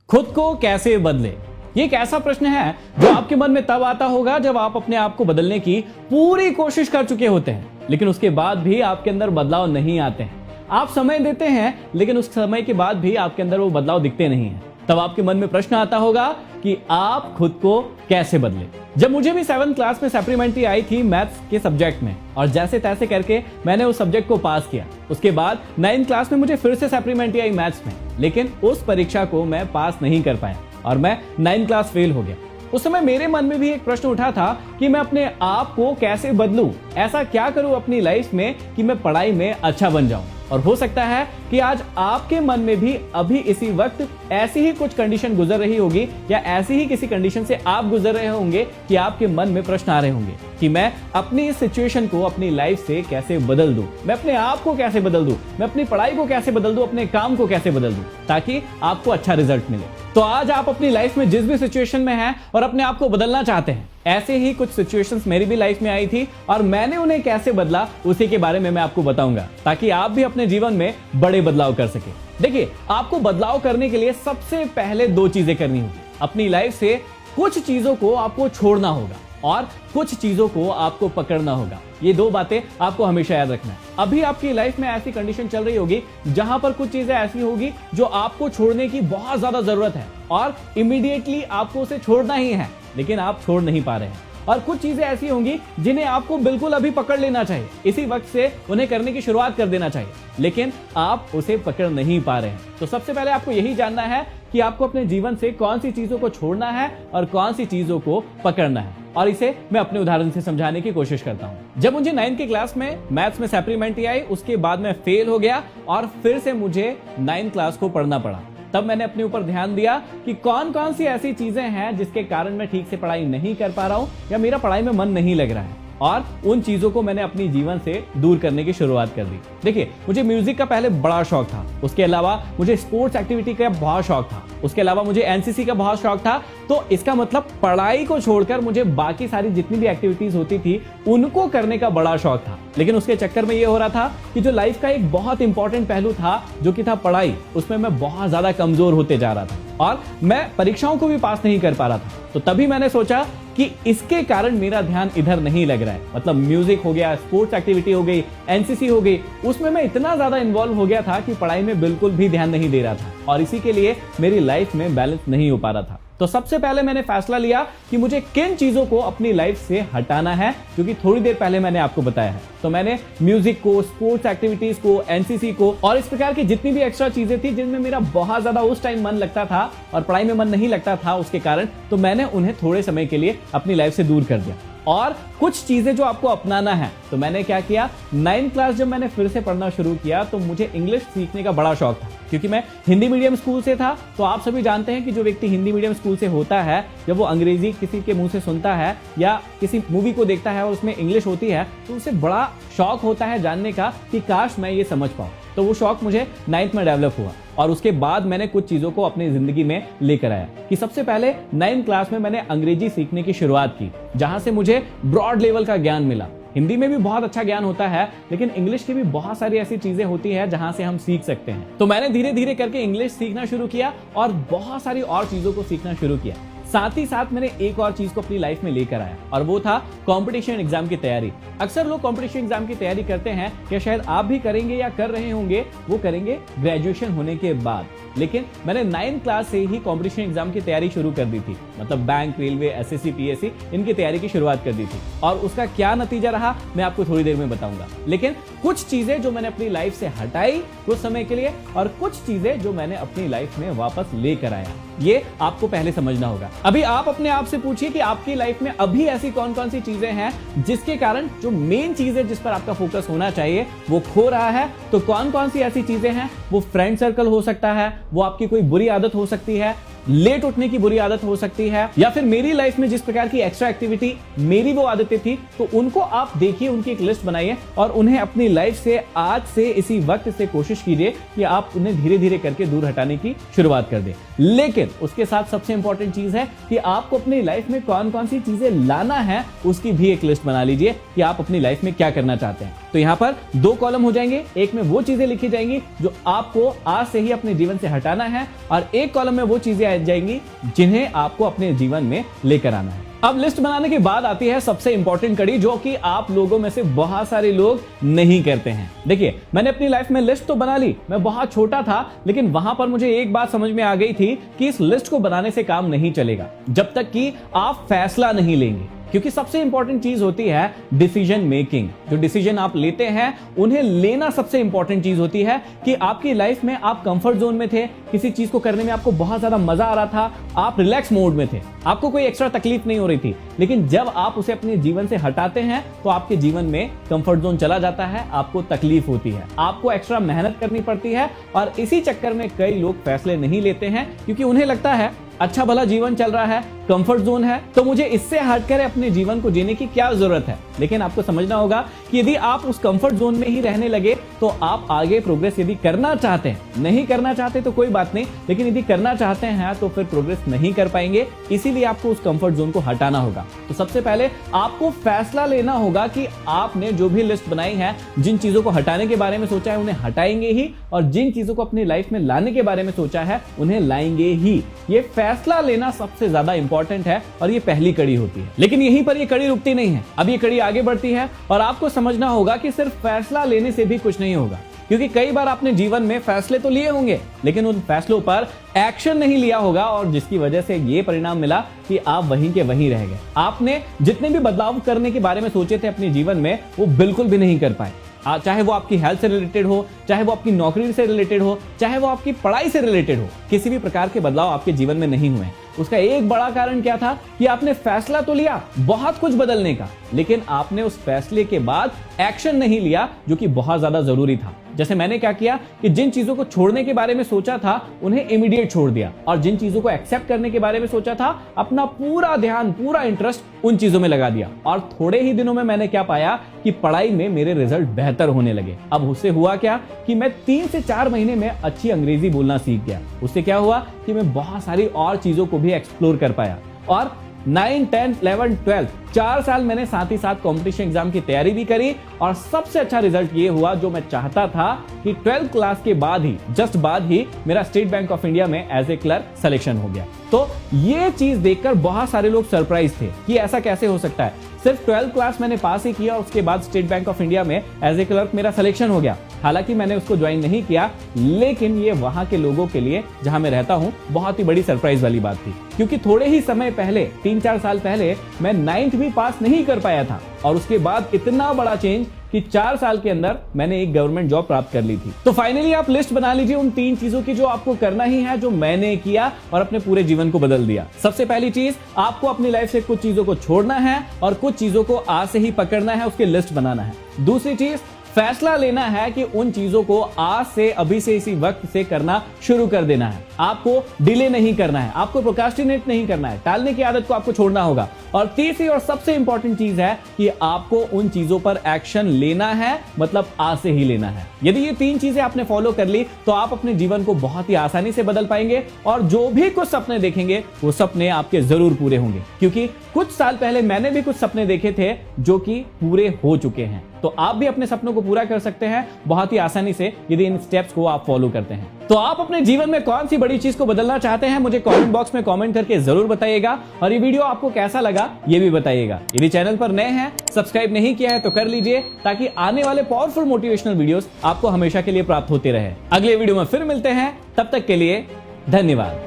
खुद को कैसे बदले, ये एक ऐसा प्रश्न है जो आपके मन में तब आता होगा जब आप अपने आप को बदलने की पूरी कोशिश कर चुके होते हैं, लेकिन उसके बाद भी आपके अंदर बदलाव नहीं आते हैं। आप समय देते हैं, लेकिन उस समय के बाद भी आपके अंदर वो बदलाव दिखते नहीं हैं। तब आपके मन में प्रश्न आता होगा कि आप खुद को कैसे बदले। जब मुझे भी 7th क्लास में सप्लीमेंट्री आई थी मैथ्स के सब्जेक्ट में, और जैसे तैसे करके मैंने उस सब्जेक्ट को पास किया। उसके बाद 9th क्लास में मुझे फिर से सप्लीमेंट्री आई मैथ्स में, लेकिन उस परीक्षा को मैं पास नहीं कर पाया और मैं 9th क्लास फेल हो गया। उस समय मेरे मन में भी एक प्रश्न उठा था कि मैं अपने आप को कैसे बदलूं, ऐसा क्या करूं अपनी लाइफ में कि मैं पढ़ाई में अच्छा बन जाऊं। और हो सकता है कि आज आपके मन में भी अभी इसी वक्त ऐसी ही कुछ कंडीशन गुजर रही होगी, या ऐसी ही किसी कंडीशन से आप गुजर रहे होंगे कि आपके मन में प्रश्न आ रहे होंगे कि मैं अपनी इस सिचुएशन को अपनी लाइफ से कैसे बदल दूं, मैं अपने आप को कैसे बदल दूं, मैं अपनी पढ़ाई को कैसे बदल दूं, अपने काम को कैसे बदल दूं, ताकि आपको अच्छा रिजल्ट मिले। तो आज आप अपनी लाइफ में जिस भी सिचुएशन में हैं और अपने आप को बदलना चाहते हैं, ऐसे ही कुछ सिचुएशंस मेरी भी लाइफ में आई थी और मैंने उन्हें कैसे बदला उसी के बारे में मैं आपको बताऊंगा, ताकि आप भी अपने जीवन में बड़े बदलाव कर सके। देखिए, आपको बदलाव करने के लिए सबसे पहले दो चीजें करनी होगी। अपनी लाइफ से कुछ चीजों को आपको छोड़ना होगा और कुछ चीजों को आपको पकड़ना होगा। ये दो बातें आपको हमेशा याद रखना है। अभी आपकी लाइफ में ऐसी कंडीशन चल रही होगी जहां पर कुछ चीजें ऐसी होगी जो आपको छोड़ने की बहुत ज्यादा जरूरत है और इमीडिएटली आपको उसे छोड़ना ही है, लेकिन आप छोड़ नहीं पा रहे हैं। और कुछ चीजें ऐसी होंगी जिन्हें आपको बिल्कुल अभी पकड़ लेना चाहिए, इसी वक्त से उन्हें करने की शुरुआत कर देना चाहिए, लेकिन आप उसे पकड़ नहीं पा रहे हैं। तो सबसे पहले आपको यही जानना है कि आपको अपने जीवन से कौन सी चीजों को छोड़ना है और कौन सी चीजों को पकड़ना है। और इसे मैं अपने उदाहरण से समझाने की कोशिश करता हूं। जब मुझे 9th की क्लास में मैथ्स में सप्लीमेंट्री आई, उसके बाद मैं फेल हो गया और फिर से मुझे 9th क्लास को पढ़ना पड़ा। तब मैंने अपने ऊपर ध्यान दिया कि कौन कौन सी ऐसी चीजें हैं जिसके कारण मैं ठीक से पढ़ाई नहीं कर पा रहा हूं या मेरा पढ़ाई में मन नहीं लग रहा है, और उन चीजों को मैंने अपनी जीवन से दूर करने की शुरुआत कर दी। देखिए, मुझे म्यूजिक का पहले बड़ा शौक था, उसके अलावा मुझे स्पोर्ट्स एक्टिविटी का बहुत शौक था, उसके अलावा मुझे एनसीसी का बहुत शौक था। तो इसका मतलब पढ़ाई को छोड़कर मुझे बाकी सारी जितनी भी एक्टिविटीज होती थी उनको करने का बड़ा शौक था। लेकिन उसके चक्कर में ये हो रहा था कि जो लाइफ का एक बहुत इंपॉर्टेंट पहलू था, जो कि था पढ़ाई, उसमें मैं बहुत ज्यादा कमजोर होते जा रहा था और मैं परीक्षाओं को भी पास नहीं कर पा रहा था। तो तभी मैंने सोचा कि इसके कारण मेरा ध्यान इधर नहीं लग रहा है। मतलब म्यूजिक हो गया, स्पोर्ट्स एक्टिविटी हो गई, एनसीसी हो गई, उसमें मैं इतना ज्यादा इन्वॉल्व हो गया था कि पढ़ाई में बिल्कुल भी ध्यान नहीं दे रहा था और इसी के लिए मेरी लाइफ में बैलेंस नहीं हो पा रहा था। तो सबसे पहले मैंने फैसला लिया कि मुझे किन चीजों को अपनी लाइफ से हटाना है, क्योंकि थोड़ी देर पहले मैंने आपको बताया है। तो मैंने म्यूजिक को, स्पोर्ट्स एक्टिविटीज को, एनसीसी को और इस प्रकार की जितनी भी एक्स्ट्रा चीजें थी जिनमें मेरा बहुत ज्यादा उस टाइम मन लगता था और पढ़ाई में मन नहीं लगता था उसके कारण, तो मैंने उन्हें थोड़े समय के लिए अपनी लाइफ से दूर कर दिया। और कुछ चीजें जो आपको अपनाना है, तो मैंने क्या किया, 9th क्लास जब मैंने फिर से पढ़ना शुरू किया तो मुझे इंग्लिश सीखने का बड़ा शौक था। क्योंकि मैं हिंदी मीडियम स्कूल से था, तो आप सभी जानते हैं कि जो व्यक्ति हिंदी मीडियम स्कूल से होता है, जब वो अंग्रेजी किसी के मुंह से सुनता है या किसी मूवी को देखता है और उसमें इंग्लिश होती है, तो उसे बड़ा शौक होता है जानने का कि काश मैं ये समझ पाऊं। तो वो शौक मुझे 9th में डेवलप हुआ और उसके बाद मैंने कुछ चीजों को अपनी जिंदगी में लेकर आया कि सबसे पहले 9th क्लास में मैंने अंग्रेजी सीखने की शुरुआत की, जहां से मुझे ब्रॉड लेवल का ज्ञान मिला। हिंदी में भी बहुत अच्छा ज्ञान होता है, लेकिन इंग्लिश की भी बहुत सारी ऐसी चीजें होती है जहां से हम सीख सकते हैं। तो मैंने धीरे धीरे करके इंग्लिश सीखना शुरू किया और बहुत सारी और चीजों को सीखना शुरू किया। साथ ही साथ मैंने एक और चीज को अपनी लाइफ में लेकर आया और वो था कंपटीशन एग्जाम की तैयारी। अक्सर लोग कंपटीशन एग्जाम की तैयारी करते हैं, या शायद आप भी करेंगे या कर रहे होंगे, वो करेंगे ग्रेजुएशन होने के बाद। लेकिन मैंने 9th क्लास से ही कंपटीशन एग्जाम की तैयारी शुरू कर दी थी। मतलब बैंक, रेलवे, एसएससी, पीएससी, इनकी तैयारी की शुरुआत कर दी थी और उसका क्या नतीजा रहा मैं आपको थोड़ी देर में बताऊंगा। लेकिन कुछ चीजें जो मैंने अपनी लाइफ से हटाई कुछ समय के लिए और कुछ चीजें जो मैंने अपनी लाइफ में वापस लेकर आया, ये आपको पहले समझना होगा। अभी आप अपने आप से पूछिए कि आपकी लाइफ में अभी ऐसी कौन कौन सी चीजें हैं जिसके कारण जो मेन चीज है जिस पर आपका फोकस होना चाहिए वो खो रहा है। तो कौन कौन सी ऐसी चीजें हैं? वो फ्रेंड सर्कल हो सकता है, वो आपकी कोई बुरी आदत हो सकती है, लेट उठने की बुरी आदत हो सकती है, या फिर मेरी लाइफ में जिस प्रकार की एक्स्ट्रा एक्टिविटी मेरी वो आदतें थी, तो उनको आप देखिए, उनकी एक लिस्ट बनाइए और उन्हें अपनी लाइफ से आज से इसी वक्त से कोशिश कीजिए कि आप उन्हें धीरे धीरे करके दूर हटाने की शुरुआत कर दें। लेकिन उसके साथ सबसे इंपॉर्टेंट चीज है कि आपको अपनी लाइफ में कौन कौन सी चीजें लाना है उसकी भी एक लिस्ट बना लीजिए कि आप अपनी लाइफ में क्या करना चाहते हैं। तो यहां पर 2 कॉलम हो जाएंगे, एक में वो चीजें लिखी जाएंगी जो आपको आज से ही अपने जीवन से हटाना है और एक कॉलम में वो चीजें आ जाएंगी जिन्हें आपको अपने जीवन में लेकर आना है। अब लिस्ट बनाने के बाद आती है सबसे इंपॉर्टेंट कड़ी, जो कि आप लोगों में से बहुत सारे लोग नहीं करते हैं। देखिए, मैंने अपनी लाइफ में लिस्ट तो बना ली, मैं बहुत छोटा था, लेकिन वहां पर मुझे एक बात समझ में आ गई थी कि इस लिस्ट को बनाने से काम नहीं चलेगा जब तक कि आप फैसला नहीं लेंगे। क्योंकि सबसे इंपॉर्टेंट चीज होती है डिसीजन मेकिंग। जो डिसीजन आप लेते हैं उन्हें लेना सबसे इंपॉर्टेंट चीज होती है कि आपकी लाइफ में आप कंफर्ट जोन में थे, किसी चीज को करने में आपको बहुत ज्यादा मजा आ रहा था, आप रिलैक्स मोड में थे, आपको कोई एक्स्ट्रा तकलीफ नहीं हो रही थी, लेकिन जब आप उसे अपने जीवन से हटाते हैं तो आपके जीवन में कंफर्ट जोन चला जाता है, आपको तकलीफ होती है, आपको एक्स्ट्रा मेहनत करनी पड़ती है। और इसी चक्कर में कई लोग फैसले नहीं लेते हैं क्योंकि उन्हें लगता है अच्छा भला जीवन चल रहा है, कंफर्ट जोन है, तो मुझे इससे हटकर अपने जीवन को जीने की क्या जरूरत है। लेकिन आपको समझना होगा कि यदि आप उस कंफर्ट जोन में ही रहने लगे तो आप आगे प्रोग्रेस यदि करना चाहते हैं, नहीं करना चाहते तो कोई बात नहीं, लेकिन यदि करना चाहते हैं तो फिर प्रोग्रेस नहीं कर पाएंगे। इसीलिए आपको उस कंफर्ट जोन को हटाना होगा। तो सबसे पहले आपको फैसला लेना होगा कि आपने जो भी लिस्ट बनाई है, जिन चीजों को हटाने के बारे में सोचा है उन्हें हटाएंगे ही, और जिन चीजों को अपनी लाइफ में लाने के बारे में सोचा है उन्हें लाएंगे ही। ये फैसला लेना सबसे ज्यादा इंपॉर्टेंट है और ये पहली कड़ी होती है। लेकिन यहीं पर ये कड़ी रुकती नहीं है, अब ये कड़ी आगे बढ़ती है और आपको समझना होगा कि सिर्फ फैसला लेने से भी कुछ नहीं होगा। क्योंकि कई बार आपने जीवन में फैसले तो लिए होंगे लेकिन उन फैसलों पर एक्शन नहीं लिया होगा और जिसकी वजह से ये परिणाम मिला कि आप वहीं के वहीं रह गए। आपने जितने भी बदलाव करने के बारे में सोचे थे अपने जीवन में वो बिल्कुल भी नहीं कर पाए। चाहे वो आपकी हेल्थ से रिलेटेड हो, चाहे वो आपकी नौकरी से रिलेटेड हो, चाहे वो आपकी पढ़ाई से रिलेटेड हो, किसी भी प्रकार के बदलाव आपके जीवन में नहीं हुए। उसका एक बड़ा कारण क्या था कि आपने फैसला तो लिया बहुत कुछ बदलने का, लेकिन आपने उस फैसले के बाद एक्शन नहीं लिया, जो कि बहुत ज्यादा जरूरी था। जैसे मैंने क्या किया कि जिन चीजों को छोड़ने के बारे में सोचा था उन्हें इमीडिएट छोड़ दिया, और जिन चीजों को एक्सेप्ट करने के बारे में सोचा था अपना पूरा ध्यान, पूरा इंटरेस्ट उन चीजों में लगा दिया। और थोड़े ही दिनों में मैंने क्या पाया कि पढ़ाई में मेरे रिजल्ट बेहतर होने लगे। अब उससे हुआ क्या कि मैं 3 से 4 महीने में अच्छी अंग्रेजी बोलना सीख गया। उससे क्या हुआ कि मैं बहुत सारी और चीजों को भी एक्सप्लोर कर पाया। और 9, 10, 11, 12 4 साल मैंने साथ ही साथ कंपटीशन एग्जाम की तैयारी भी करी, और सबसे अच्छा रिजल्ट ये हुआ जो मैं चाहता था कि 12th क्लास के बाद ही, जस्ट बाद ही मेरा स्टेट बैंक ऑफ इंडिया में एज ए क्लर्क सिलेक्शन हो गया। तो ये चीज देखकर बहुत सारे लोग सरप्राइज थे कि ऐसा कैसे हो सकता है। सिर्फ 12th क्लास मैंने पास ही किया और उसके बाद स्टेट बैंक ऑफ इंडिया में एज ए क्लर्क मेरा सिलेक्शन हो गया। हालांकि मैंने उसको ज्वाइन नहीं किया, लेकिन ये वहां के लोगों के लिए, जहां मैं रहता हूं, बहुत ही बड़ी सरप्राइज वाली बात थी। क्योंकि थोड़े ही समय पहले, 3-4 साल पहले, मैं 9th भी पास नहीं कर पाया था, और उसके बाद इतना बड़ा चेंज कि 4 साल के अंदर मैंने एक गवर्नमेंट जॉब प्राप्त कर ली थी। तो फाइनली आप लिस्ट बना लीजिए उन 3 चीजों की जो आपको करना ही है, जो मैंने किया और अपने पूरे जीवन को बदल दिया। सबसे पहली चीज, आपको अपनी लाइफ से कुछ चीजों को छोड़ना है और कुछ चीजों को आज से ही पकड़ना है, उसकी लिस्ट बनाना है। दूसरी चीज, फैसला लेना है कि उन चीजों को आज से, अभी से, इसी वक्त से करना शुरू कर देना है। आपको डिले नहीं करना है, आपको प्रोक्रास्टिनेट नहीं करना है, टालने की आदत को आपको छोड़ना होगा। और तीसरी और सबसे इंपॉर्टेंट चीज है कि आपको उन चीजों पर एक्शन लेना है, मतलब आज से ही लेना है। यदि ये 3 चीजें आपने फॉलो कर ली तो आप अपने जीवन को बहुत ही आसानी से बदल पाएंगे, और जो भी कुछ सपने देखेंगे वो सपने आपके जरूर पूरे होंगे। क्योंकि कुछ साल पहले मैंने भी कुछ सपने देखे थे जो कि पूरे हो चुके हैं। तो आप भी अपने सपनों को पूरा कर सकते हैं बहुत ही आसानी से, यदि इन स्टेप्स को आप फॉलो करते हैं। तो आप अपने जीवन में कौन सी बड़ी चीज को बदलना चाहते हैं, मुझे कमेंट बॉक्स में कमेंट करके जरूर बताइएगा, और ये वीडियो आपको कैसा लगा ये भी बताइएगा। यदि चैनल पर नए हैं, सब्सक्राइब नहीं किया है तो कर लीजिए, ताकि आने वाले पावरफुल मोटिवेशनल वीडियोस आपको हमेशा के लिए प्राप्त होते रहे। अगले वीडियो में फिर मिलते हैं, तब तक के लिए धन्यवाद।